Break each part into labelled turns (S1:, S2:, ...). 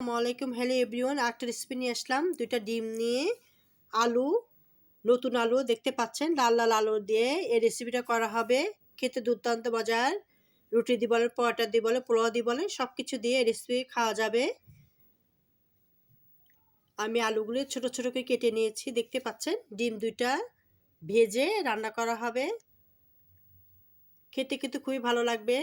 S1: আসসালামাইকুম, hello everyone. একটা recipe নিয়ে আসলাম। দুইটা ডিম নিয়ে আলু, নতুন আলু দেখতে পাচ্ছেন, লাল লাল আলু দিয়ে এই রেসিপিটা করা হবে। খেতে দুর্দান্ত মজার। রুটি দিয়ে বলেন, পরোটা দিয়ে বলেন, পোলাও দিয়ে বলেন, সব কিছু দিয়ে এই রেসিপি খাওয়া যাবে। আমি আলুগুলো ছোট ছোট করে কেটে নিয়েছি, দেখতে পাচ্ছেন। ডিম দুইটা ভেজে রান্না করা হবে। খেতে কিন্তু খুবই ভালো লাগবে।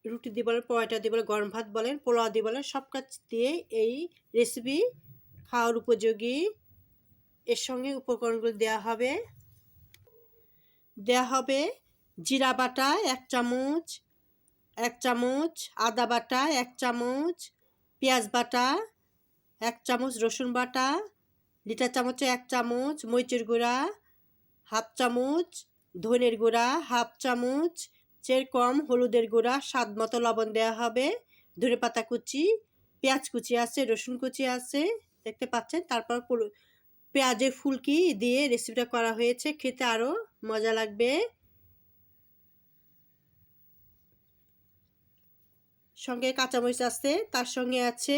S1: রুটি দিয়ে বলেন, পরোটা দিয়ে বলেন, গরম ভাত বলেন, পোলাও দিয়ে বলেন, সব কাজ দিয়ে এই রেসিপি খাওয়ার উপযোগী। এর সঙ্গে উপকরণগুলো দেওয়া হবে জিরা বাটা 1 চামচ, 1 চামচ আদা বাটা, 1 চামচ পেঁয়াজ বাটা, 1 চামচ রসুন বাটা, লিটার চামচে 1 চামচ মরিচের গুঁড়া, হাফ চামচ ধনের গুঁড়া, হাফ চামচ কম হলুদের গুঁড়া, স্বাদ মতো লবণ দেওয়া হবে। ধনেপাতা কুচি, পেঁয়াজ কুচি আছে, রসুন কুচি আছে, দেখতে পাচ্ছেন। তারপর পেঁয়াজের ফুলকি দিয়ে রেসিপিটা করা হয়েছে, খেতে আরও মজা লাগবে। সঙ্গে কাঁচামরিচ আছে, তার সঙ্গে আছে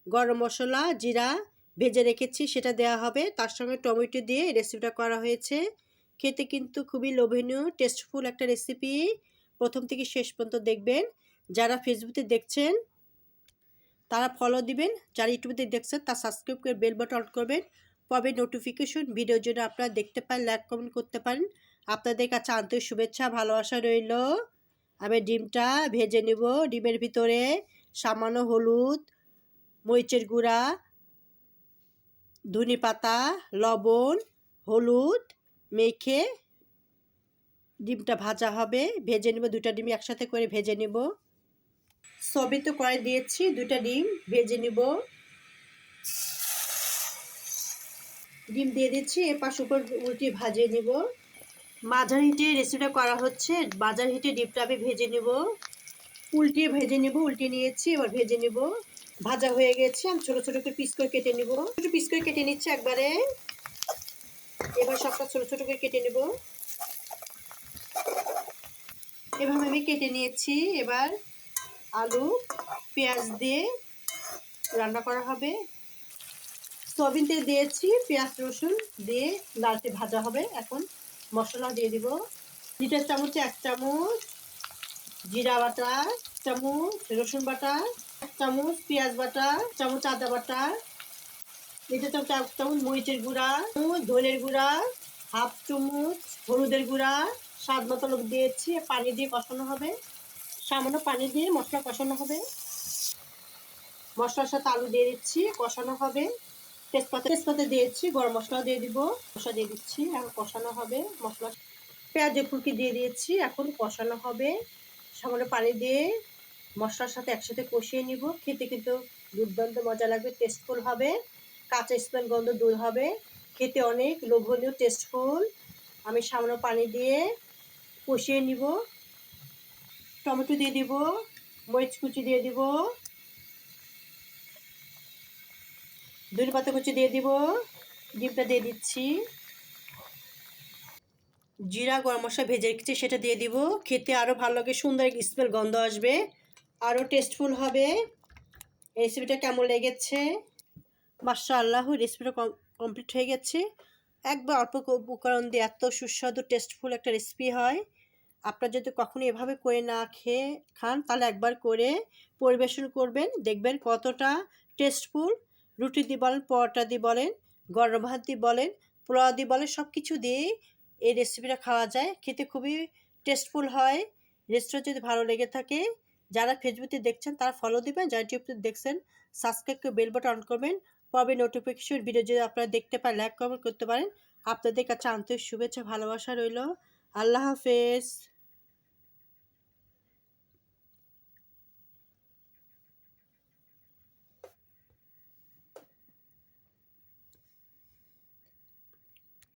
S1: গরম মশলা, জিরা ভেজে রেখেছি, সেটা দেওয়া হবে। তার সঙ্গে টমেটো দিয়ে রেসিপিটা করা হয়েছে। খেতে কিন্তু খুবই লোভনীয়, টেস্টফুল একটা রেসিপি। প্রথম থেকে শেষ পর্যন্ত দেখবেন। যারা ফেসবুকে দেখছেন তারা ফলো দিবেন, যারা ইউটিউবে দেখছেন তারা সাবস্ক্রাইব করে বেল বাটন অন করবেন। পরে নোটিফিকেশন ভিডিওর জন্য আপনারা দেখতে পারেন, লাইক কমেন্ট করতে পারেন। আপনাদের কাছে আন্তরিক শুভেচ্ছা ভালোবাসা রইল। আমি ডিমটা ভেজে নেব। ডিমের ভিতরে সামান্য হলুদ, মরিচের গুঁড়া, ধনে পাতা, লবণ, হলুদ মেখে ডিমটা ভাজা হবে। ভেজে নেব, দুটা ডিম একসাথে করে ভেজে নেব। সবই তো কড়াই দিয়েছি, দুটা ডিম ভেজে নেব। ডিম দিয়ে দিচ্ছি, এপাশ উপর উল্টে ভাজিয়ে নেব। মাঝারি হিটে রেসিপিটা করা হচ্ছে, মাঝারি হিটে ডিমটা আমি ভেজে নেব। উল্টিয়ে ভেজে নেব, উল্টে নিয়েছি, এবার ভেজে নেব। ভাজা হয়ে গেছে, আমি ছোট ছোট করে পিস করে কেটে নেব। ছোট পিস করে কেটে নিচ্ছি একবারে। এবার সবটা ছোট ছোট করে কেটে নেব। এভাবে আমি কেটে নিয়েছি। এবার আলু পেঁয়াজ দিয়ে রান্না করা হবে। সয়াবিন তেল দিয়েছি, পেঁয়াজ রসুন দিয়ে লালচে ভাজা হবে। এখন মশলা দিয়ে দিব। লিটার চামচে 1 চামচ জিরা বাটা, 1 চামচ রসুন বাটা, 1 চামচ পেঁয়াজ বাটা, 1 চামচ আদা বাটা, লিটার চামচ 1 চামচ মরিচের গুঁড়া, ধনের গুঁড়া, হাফ চামচ হলুদের গুঁড়া, স্বাদ মতো লবণ দিয়েছি। পানি দিয়ে কষানো হবে। সামান্য পানি দিয়ে মশলা কষানো হবে। মশলার সাথে আলু দিয়ে দিচ্ছি, কষানো হবে। তেজপাতা দিয়েছি, গরম মশলা দিয়ে দিব, মশলা দিয়ে দিচ্ছি, এখন কষানো হবে। মশলা পেঁয়াজের ফুলকি দিয়ে দিয়েছি, এখন কষানো হবে। সামান্য পানি দিয়ে মশলার সাথে একসাথে কষিয়ে নিব। খেতে কিন্তু দুর্দান্ত মজা লাগবে, টেস্টফুল হবে। কাঁচা স্মেল গন্ধ দূর হবে। খেতে অনেক লোভনীয়, টেস্টফুল। আমি সামান্য পানি দিয়ে কষিয়ে নিব। টমেটো দিয়ে দিব, মরিচ কুচি দিয়ে দিব, ধনেপাতা কুচি দিয়ে দিব, ডিমটা দিয়ে দিচ্ছি। জিরা গরম মশলা ভেজে রেখেছি, সেটা দিয়ে দিব। খেতে আরও ভালো লাগে, সুন্দর স্মেল গন্ধ আসবে, আরও টেস্টফুল হবে। রেসিপিটা কেমন লেগেছে? মাশাআল্লাহ, রেসিপিটা কমপ্লিট হয়ে গেছে। একবার অল্প উপকরণ দিয়ে এত সুস্বাদু টেস্টফুল একটা রেসিপি হয়। আপনারা যদি কখনো এভাবে করে না খেয়ে খান, তাহলে একবার করে পরিবেশন করবেন, দেখবেন কতটা টেস্টফুল। রুটি দিয়ে বলেন, পরোটা দিয়ে বলেন, গরম ভাত দিয়ে বলেন, পোলাও দিয়ে বলেন, সব কিছু দিয়ে এই রেসিপিটা খাওয়া যায়। খেতে খুবই টেস্টফুল হয়। রেসিপিটা যদি ভালো লেগে থাকে, যারা ফেসবুকে দেখছেন তারা ফলো দিবেন, যারা ইউটিউবে দেখছেন সাবস্ক্রাইব করে বেল বাটন অন করবেন। পরে নোটিফিকেশন ভিডিও যদি আপনারা দেখতে পারেন, লাইক কমেন্ট করতে পারেন। আপনাদের কাছে আন্তরিক শুভেচ্ছা ভালোবাসা রইল। আল্লাহ হাফেজ।